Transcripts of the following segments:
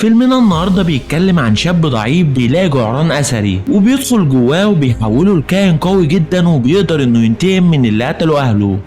فيلمنا النهارده بيتكلم عن شاب ضعيف بيلاقي جعران اثري وبيدخل جواه وبيحوله لكائن قوي جدا وبيقدر انه ينتقم من اللي قتلوا اهله.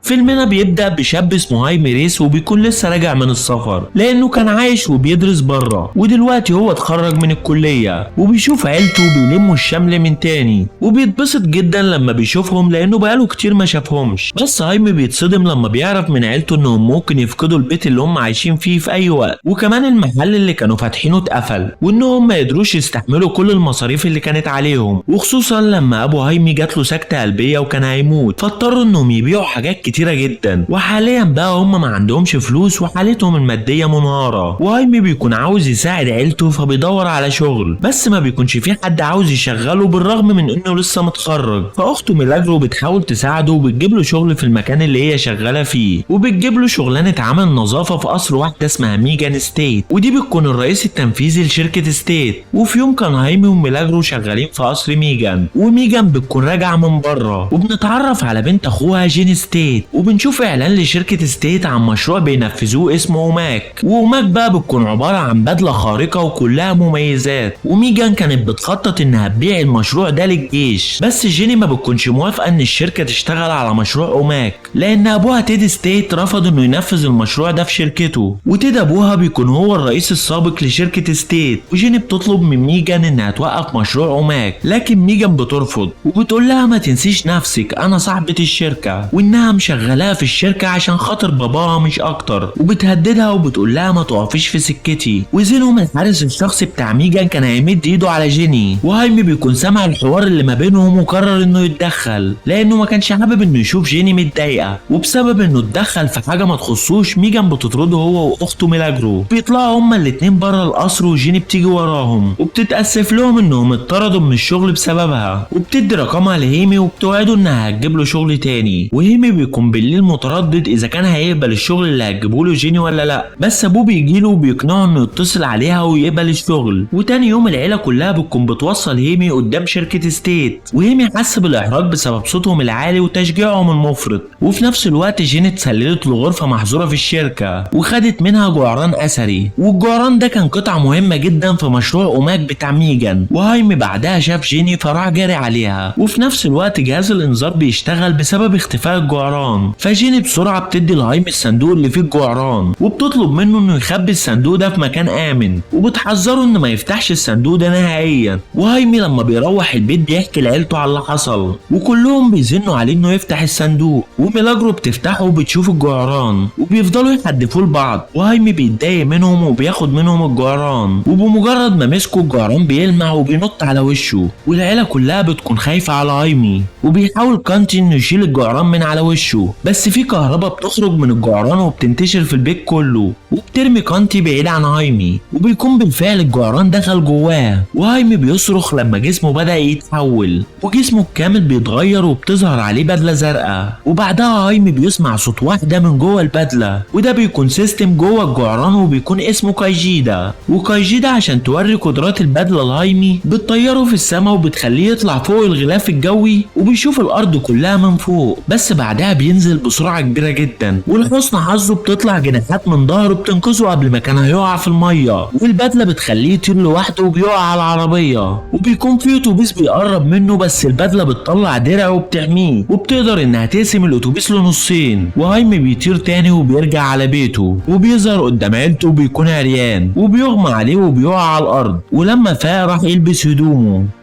فيلمنا بيبدأ بشاب اسمه هايمي ريس وبيكون لسه راجع من السفر لأنه كان عايش وبيدرس بره، ودلوقتي هو اتخرج من الكلية وبيشوف عيلته بيلموا الشمل من تاني وبيتبسط جدا لما بيشوفهم لأنه بقاله كتير ما شافهمش. بس هايمي بيتصدم لما بيعرف من عيلته إنهم ممكن يفقدوا البيت اللي هم عايشين فيه في أي وقت، وكمان المحل اللي كانوا فاتحينه اتقفل، وإنهم ما قدروش يستحملوا كل المصاريف اللي كانت عليهم، وخصوصا لما أبو هايمي جاتله سكتة قلبية وكان هيموت، فاضطروا إنهم يبيعوا حاجات كتيرة جدا. وحاليا بقى هم ما عندهمش فلوس وحالتهم المادية منهارة، وهايمي بيكون عاوز يساعد عيلته فبيدور على شغل، بس ما بيكونش في حد عاوز يشغله بالرغم من انه لسه متخرج. فاخته ميلاجرو بتحاول تساعده وبتجيب له شغل في المكان اللي هي شغالة فيه، وبتجيب له شغلانة عمل نظافة في قصر واحدة اسمها ميجان ستيت، ودي بتكون الرئيس التنفيذي لشركة ستيت. وفي يوم كان هايمي وميلاجرو شغالين في قصر ميجان، وميجان بتكون راجعة من بره وبنتعرف على بنت اخوها جين ستيت، وبنشوف اعلان لشركة ستيت عن مشروع بينفذوه اسمه اوماك. واوماك بقى بتكون عبارة عن بدلة خارقة وكلها مميزات، وميجان كانت بتخطط انها تبيع المشروع ده للجيش، بس جيني ما بتكونش موافقة ان الشركة تشتغل على مشروع اوماك لان ابوها تيد ستيت رفض انه ينفذ المشروع ده في شركته، وتيد ابوها بيكون هو الرئيس السابق لشركة ستيت. وجيني بتطلب من ميجان انها توقف مشروع اوماك، لكن ميجان بترفض وبتقول لها ما تنسيش نفسك، انا صاحبة الشركة، وانها مشغلاها في الشركة عشان خاطر باباها مش اكتر، وبتهددها وبتقول لها ما تقفيش في سكتي. وزينهم الحارس الشخصي بتاع ميجان كان هيمد ايده على جيني، وهايمي بيكون سامع الحوار اللي ما بينهم وقرر انه يتدخل لانه ما كانش حابب انه يشوف جيني متضايقه، وبسبب انه اتدخل في حاجه ما تخصوش ميجان بتطرده هو واخته ميلاجرو. بيطلعوا هما الاتنين بره القصر وجيني بتيجي وراهم وبتتاسف لهم انهم اتطردوا من الشغل بسببها، وبتدي رقمها لهيمي وبتوعده انها هتجيب له شغل تاني. وهيمي بيكون بالليل متردد اذا كان هيقبل الشغل اللي هتجيبه له جيني ولا لا، بس ابوه بيجيله وبيقنعه انه يتصل عليها ويقبل الشغل. وتاني يوم العيله كلها بتكون بتوصل هيمي قدام شركه ستيت، وهيمي حس بالاحراج بسبب صوتهم العالي وتشجيعهم المفرط. وفي نفس الوقت جيني اتسللت لغرفه محظوره في الشركه وخدت منها جعران اثري، والجعران ده كان قطعه مهمه جدا في مشروع اوماك بتاع ميجان. وهايمي بعدها شاف جيني فراح جاري عليها، وفي نفس الوقت جهاز الانذار بيشتغل بسبب اختفاء الجعران. فجيني بسرعه بتدي لهايمي الصندوق اللي فيه الجعران وبتطلب منه انه يخبي الصندوق ده في مكان امن، وبتحذره انه ما يفتحش الصندوق ده نهائيا. وهايمي لما بيروح البيت بيحكي لعيلته على اللي حصل، وكلهم بيزنوا عليه انه يفتح الصندوق، وميلاجرو بتفتحه وبتشوف الجعران وبيفضلوا يحدفوه لبعض، وهايمي بيتضايق منهم وبياخد منهم الجعران، وبمجرد ما مسكوا الجعران بيلمع وبينط على وشه، والعيله كلها بتكون خايفه على هايمي. وبيحاول كانتي انه يشيل الجعران من على وشه، بس في كهرباء بتخرج من الجعران وبتنتشر في البيت كله وبترمي كانتي بعيد عن هايمي، وبيكون بالفعل الجعران دخل جواه. وهايمي بيصرخ لما جسمه بدأ يتحول وجسمه الكامل بيتغير وبتظهر عليه بدلة زرقاء، وبعدها هايمي بيسمع صوت واحدة من جوه البدلة، وده بيكون سيستم جوه الجعران وبيكون اسمه كايجيدا. وكايجيدا عشان توري قدرات البدلة لهايمي بتطيره في السماء وبتخليه يطلع فوق الغلاف الجوي وبيشوف الارض كلها من فوق، بس بعدها بينزل بسرعة كبيرة جدا، ولحسن حظه بتطلع جناحات من ظهره بتنقذه قبل ما كان هيقع في المية، والبدلة بتخليه يطير لوحده وبيقع على العربية، وبيكون في اتوبيس بيقرب منه بس البدلة بتطلع درع وبتحميه وبتقدر انها تقسم الاتوبيس لنصين. وهايمي بيطير تاني وبيرجع على بيته وبيظهر قدام عيلته وبيكون عريان وبيغمى عليه وبيقع على الارض، ولما فاق راح يلبس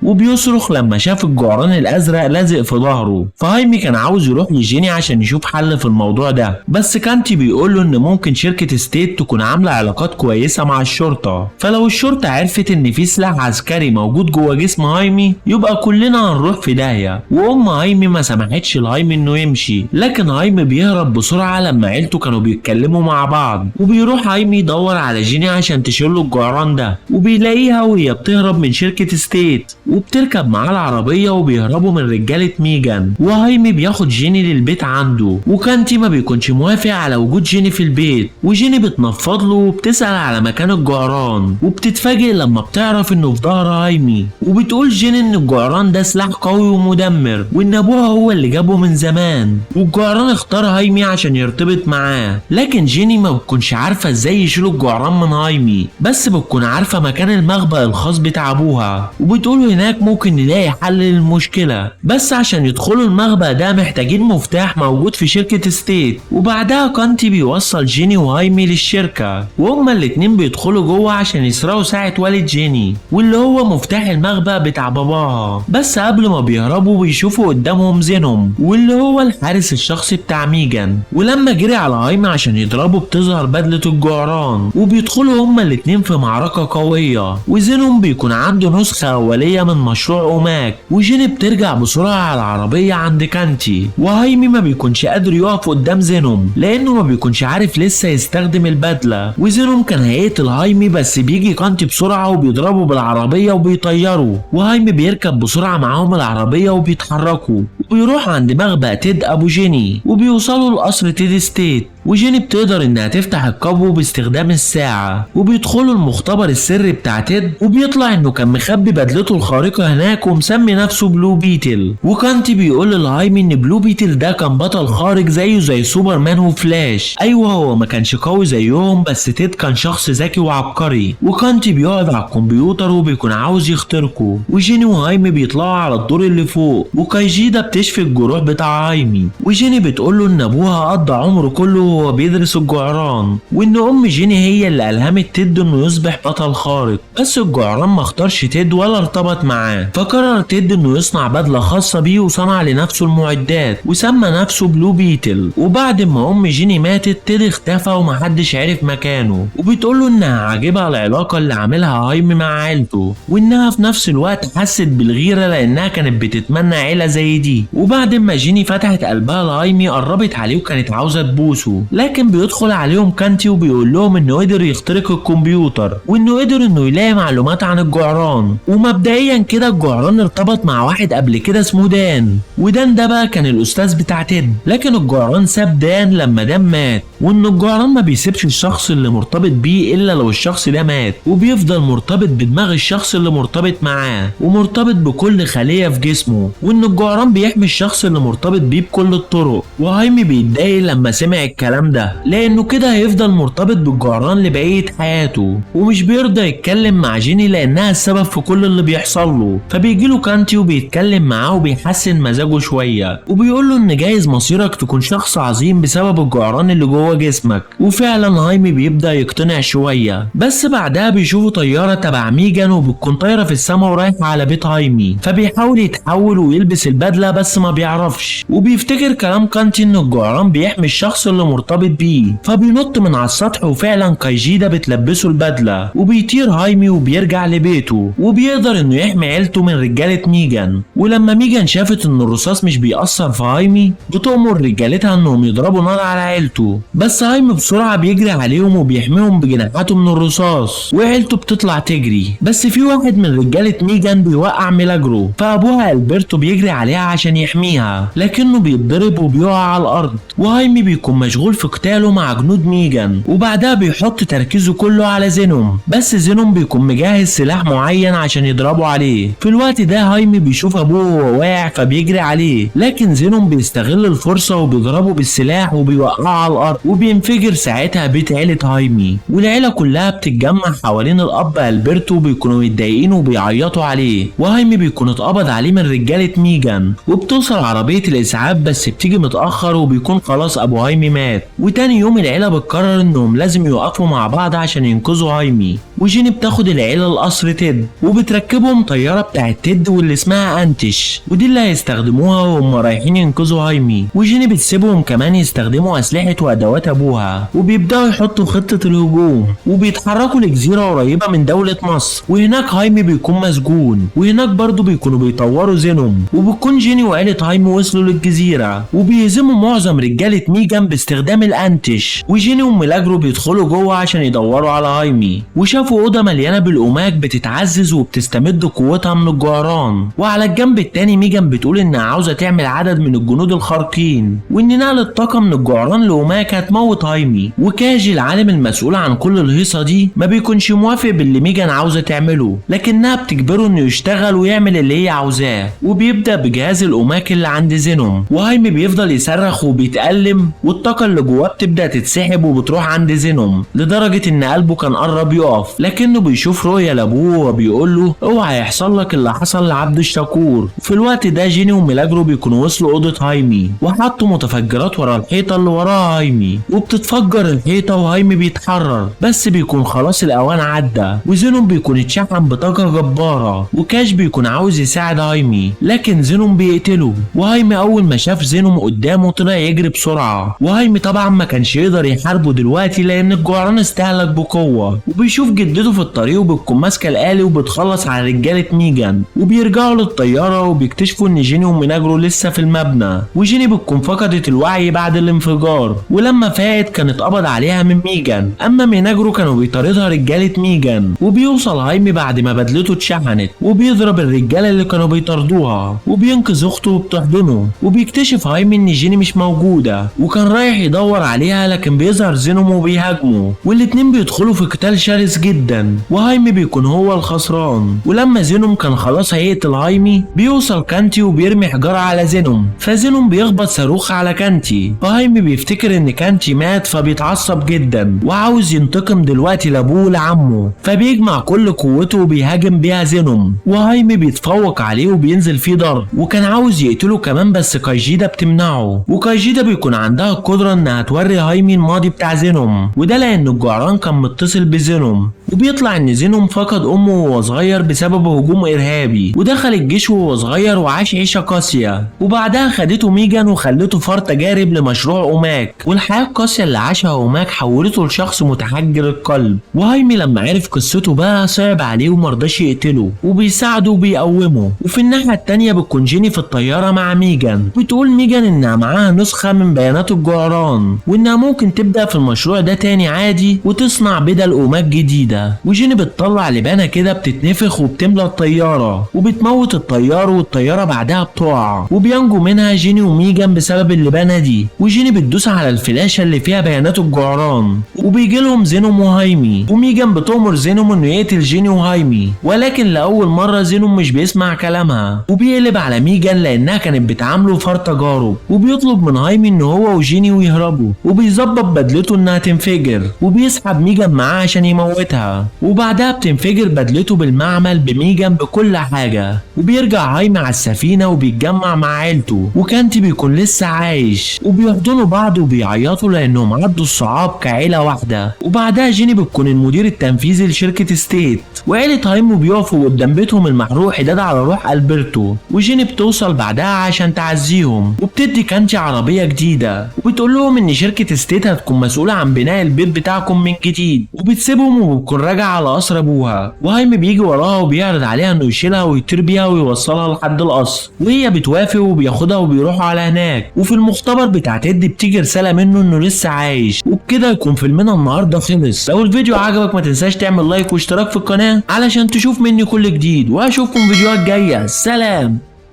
وبيصرخ لما شاف الجعران الازرق لازق في ظهره. فهايمي كان عاوز يروح لجيني عشان عشان يشوف حل في الموضوع ده. بس كانتي بيقول له ان ممكن شركة ستيت تكون عاملة علاقات كويسة مع الشرطة، فلو الشرطة عرفت ان في سلاح عسكري موجود جوه جسم هايمي يبقى كلنا هنروح في داهية. هايمي ما سمحتش لهايمي انه يمشي، لكن هايمي بيهرب بسرعة لما عيلته كانوا بيتكلموا مع بعض. وبيروح هايمي يدور على جيني عشان تشيله الجعران ده، وبيلاقيها وهي بتهرب من شركة ستيت، وبتركب معاه العربية وبيهربوا من رجالة ميجان. وهايمي بياخد جيني للبيت عنده، وكانتي ما بيكونش موافق على وجود جيني في البيت، وجيني بتنفض له وبتسأل على مكان الجعران، وبتتفاجئ لما بتعرف انه في ظهر هايمي. وبتقول جيني ان الجعران ده سلاح قوي ومدمر، وان ابوها هو اللي جابه من زمان، والجعران اختار هايمي عشان يرتبط معاه. لكن جيني ما بتكونش عارفة ازاي يشيلوا الجعران من هايمي، بس بتكون عارفة مكان المخبأ الخاص بتاع ابوها، وبتقول هناك ممكن نلاقي حل للمشكلة. بس عشان يدخلوا المخبأ ده محتاجين مفتاح موجود في شركة ستيت. وبعدها كانتي بيوصل جيني وهايمي للشركة، وهما الاتنين بيدخلوا جوه عشان يسرقوا ساعة والد جيني، واللي هو مفتاح المخبأ بتاع باباها. بس قبل ما بيهربوا بيشوفوا قدامهم زينوم، واللي هو الحارس الشخصي بتاع ميجان. ولما جري على هايمي عشان يضربه بتظهر بدلة الجعران، وبيدخلوا هما الاتنين في معركة قوية. وزينوم بيكون عنده نسخة أولية من مشروع أوماك، وجيني بترجع بسرعة على العربية عند كانتي. وهايمي ما بيكونش قادر يقف قدام زينوم لأنه ما بيكونش عارف لسه يستخدم البدلة. وزينوم كان هيقتل هايمي، بس بيجي كانتي بسرعة وبيضربه بالعربية وبيطيره. وهايمي بيركب بسرعة معاهم العربية وبيتحركوا، وبيروح عند مخبأ تيد أبو جيني، وبيوصلوا لقصر تيد ستيت. وجيني بتقدر انها تفتح القبو باستخدام الساعة، وبيدخلوا المختبر السري بتاع تيد، وبيطلع انه كان مخبي بدلته الخارقة هناك ومسمي نفسه بلو بيتل. وكانتي بيقول لهايمي ان بلو بيتل ده كان بطل خارق زيه زي سوبرمان وفلاش. ايوه هو ما كانش قوي زيهم، بس تيد كان شخص ذكي وعبقري. وكانتي بيقعد على الكمبيوتر وبيكون عاوز يخترقه، وجيني وهايمي بيطلعوا على الدور اللي فوق، وكايجيدا بتشفي الجروح بتاع هايمي. وجيني بتقول له ان ابوها قضى عمره كله وهو بيدرس الجعران، وان ام جيني هي اللي الهمت تيد انه يصبح بطل خارق. بس الجعران ما اختارش تيد ولا ارتبط معاه، فقرر تيد انه يصنع بدله خاصه بيه، وصنع لنفسه المعدات وسمى نفسه بلو بيتل. وبعد ما ام جيني ماتت تيد اختفى ومحدش عرف مكانه. وبتقوله انها عاجبها العلاقه اللي عاملها هايمي مع عيلته، وانها في نفس الوقت حست بالغيره لانها كانت بتتمنى عيله زي دي. وبعد ما جيني فتحت قلبها لهايمي قربت عليه وكانت عاوزه تبوسه، لكن بيدخل عليهم كانتي وبيقول لهم انه قدر يخترق الكمبيوتر، وانه قدر انه يلاقي معلومات عن الجعران. ومبدئيا كده الجعران ارتبط مع واحد قبل كده اسمه دان، ودان ده بقى كان الاستاذ بتاع تيد. لكن الجعران ساب دان لما دان مات، وان الجعران ما بيسيبش الشخص اللي مرتبط بيه الا لو الشخص ده مات، وبيفضل مرتبط بدماغ الشخص اللي مرتبط معاه، ومرتبط بكل خلية في جسمه. وان الجعران بيحمي الشخص اللي مرتبط بيه بكل الطرق. وهايمي بيتضايق لما سمع الكلام ده، لانه كده هيفضل مرتبط بالجعران لبقية حياته، ومش بيرضى يتكلم مع جيني لانها السبب في كل اللي بيحصل له. فبيجيله كانتي وبيتكلم معاه وبيحسن مزاجه شوية، وبيقول له ان جايز مصيرك تكون شخص عظيم بسبب الجعران اللي جوه جسمك. وفعلا هايمي بيبدأ يقتنع شوية، بس بعدها بيشوفوا طيارة تبع ميجان وبتكون طايرة في السماء ورايحة على بيت هايمي، فبيحاول يتحول ويلبس البدلة بس ما بيعرفش. وبيفتكر كلام كانتي ان الجعران بيحمي الشخص اللي مرتبط بيه، فبينط من على السطح وفعلا كايجيدا بتلبسه البدلة، وبيطير هايمي وبيرجع لبيته، وبيقدر انه يحمي عيلته من رجالة ميجان. ولما ميجان شافت ان الرصاص مش بيأثر في هايمي بتأمر رجالتها انهم يضربوا نار على عيلته، بس هايمي بسرعة بيجري عليهم وبيحميهم بجناحاته من الرصاص، وعيلته بتطلع تجري. بس في واحد من رجالة ميجان بيوقع ميلاجرو، فابوها البرتو بيجري عليها عشان يحميها، لكنه بيتضرب وبيقع على الارض. وهايمي بيكون مشغول في قتاله مع جنود ميجان، وبعدها بيحط تركيزه كله على زينوم. بس زينوم بيكون مجهز سلاح معين عشان يضربوا عليه. في الوقت ده هايمي بيشوف ابوه وهو واقع فبيجري عليه، لكن زينوم بيستغل الفرصة وبيضربه بالسلاح وبيوقعه على الارض، وبينفجر ساعتها بيت عيلة هايمي. والعيلة كلها بتتجمع حوالين الاب البرتو وبيكونوا متضايقين وبيعيطوا عليه. وهايمي بيكون اتقبض عليه من رجالة ميجان، وبتوصل عربية الاسعاف بس بتيجي متأخر وبيكون خلاص ابو هايمي مات. وتاني يوم العيلة بتقرر انهم لازم يوقفوا مع بعض عشان ينقذوا هايمي. وجيني بتاخد العيلة لقصر تيد وبتركبهم طيارة بتاعت تيد واللي اسمها انتش، ودي اللي هيستخدموها وهم رايحين ينقذوا هايمي. وجيني بتسيبهم كمان يستخدموا اسلحة وادوات ابوها، وبيبداوا يحطوا خطة الهجوم وبيتحركوا لجزيرة قريبة من دولة مصر، وهناك هايمي بيكون مسجون، وهناك برضو بيكونوا بيطوروا زينوم. وبتكون جيني وعيلة هايمي وصلوا للجزيرة وبيهزموا معظم رجالة ميجان باستخدام الانتش. وجيني وميلاجرو بيدخلوا جوه عشان يدوروا على هايمي، وشافوا اوضه مليانه بالقماش بتتعزز وبتستمد قوتها من الجعران. وعلى الجنب التاني ميجان بتقول انها عاوزه تعمل عدد من الجنود الخارقين، وان نقل الطاقه من الجعران لقماش هتموت هايمي. وكاجي العالم المسؤول عن كل الهيصه دي ما بيكونش موافق باللي ميجان عاوزه تعمله، لكنها بتجبره انه يشتغل ويعمل اللي هي عاوزاه. وبيبدا بجهاز القماش اللي عند زينوم، وهايمي بيفضل يصرخ وبيتألم، والطاقه اللي جواه بتبدا تتسحب وبتروح عند زينوم لدرجه ان قلبه كان قرب يقف. لكنه بيشوف رؤيا لابوه وبيقول له اوعى يحصل لك اللي حصل لعبد الشكور. في الوقت ده جيني وميلاجرو بيكونوا وصلوا اوضه هايمي وحطوا متفجرات ورا الحيطه اللي وراها هايمي، وبتتفجر الحيطه وهايمي بيتحرر، بس بيكون خلاص الاوان عدى. وزينوم بيكون اتشحن بطاقه جباره، وكاش بيكون عاوز يساعد هايمي لكن زينوم بيقتله. وهايمي اول ما شاف زينوم قدامه طلع يجري بسرعه، وهايمي طبعا ما كانش يقدر يحاربه دلوقتي لان الجعران استهلك بقوه. وبيشوف جدته في الطريق وبتكون ماسكه الآلي وبتخلص على رجاله ميجان، وبيرجعوا للطياره وبيكتشفوا ان جيني وميلاجرو لسه في المبنى. وجيني بتكون فقدت الوعي بعد الانفجار، ولما فاقت كانت قبض عليها من ميجان، اما ميلاجرو كانوا بيطاردها رجاله ميجان. وبيوصل هايمي بعد ما بدلته اتشحنت وبيضرب الرجاله اللي كانوا بيطاردوها وبينقذ اخته وبتحضنه. وبيكتشف هايمي ان جيني مش موجوده وكان رايح يدور عليها، لكن بيظهر زينوم وبيهاجمه، والاتنين بيدخلوا في قتال شرس جدا وهايمي بيكون هو الخسران. ولما زينوم كان خلاص هيقتل هايمي بيوصل كانتي وبيرمي حجاره على زينوم، فزينوم بيخبط صاروخ على كانتي، فهايمي بيفتكر ان كانتي مات فبيتعصب جدا وعاوز ينتقم دلوقتي لابوه ولعمه، فبيجمع كل قوته وبيهاجم بيها زينوم. وهايمي بيتفوق عليه وبينزل فيه ضرب، وكان عاوز يقتله كمان بس كايجيدا بتمنعه. وكايجيدا بيكون عندها القدره انها توري هايمي الماضي بتاع زينوم، وده لان الجعران كان متصل بزينوم. وبيطلع ان زينوم فقد امه وهو صغير بسبب هجوم ارهابي، ودخل الجيش وهو صغير وعاش عيشه قاسيه، وبعدها خدته ميجان وخلته فار تجارب لمشروع اوماك. والحياه القاسيه اللي عاشها اوماك حولته لشخص متحجر القلب. وهايمي لما عرف قصته بقى صعب عليه ومرضاش يقتله وبيساعده وبيقومه. وفي الناحيه التانيه بتكون جيني في الطياره مع ميجان، بتقول ميجان انها معاها نسخه من بيانات الجعران وانها ممكن تبدا في المشروع ده تاني عادي وتصنع بدل اوماك جديده. وجيني بتطلع لبانه كده بتتنفخ وبتملى الطياره وبتموت الطيار، والطياره بعدها بتقع وبينجو منها جيني وميجان بسبب اللبانه دي. وجيني بتدوس على الفلاشه اللي فيها بيانات الجعران وبيجي لهم زينوم وهايمي، وميجان بتأمر زينوم انه يقتل جيني وهايمي، ولكن لاول مره زينوم مش بيسمع كلامها وبيقلب على ميجان لانها كانت بتعامله فار تجارب، وبيطلب من هايمي ان هو وجيني ويهربوا، وبيظبط بدلته انها تنفجر وبيسحب ميجان معاه عشان يموتها. وبعدها بتنفجر بدلته بالمعمل بميجان بكل حاجه، وبيرجع هايمي على السفينه وبيتجمع مع عيلته، وكانتي بيكون لسه عايش، وبيحضنوا بعض وبيعيطوا لانهم عدوا الصعاب كعيله واحده. وبعدها جيني بتكون المدير التنفيذي لشركه ستيت، وعيله هايمي بيقفوا قدام بيتهم المحروق حداد على روح البرتو. وجيني بتوصل بعدها عشان تعزيهم، وبتدي كانتي عربيه جديده وبتقول لهم ان شركه ستيت هتكون مسؤوله عن بناء البيت بتاعكم من جديد، وبتسيبهم وبتكون راجعه على قصر ابوها. وهايمي بيجي وراها وبيعرض عليها انه يشيلها ويطير بيها ويوصلها لحد القصر، وهي بتوافق وبياخدها وبيروحوا على هناك. وفي المختبر بتاع تيد بتيجي رساله منه انه لسه عايش. وبكده يكون فيلمنا النهارده خلص. لو الفيديو عجبك ما تنساش تعمل لايك واشتراك في القناه علشان تشوف مني كل جديد، واشوفكم فيديوهات جايه. سلام.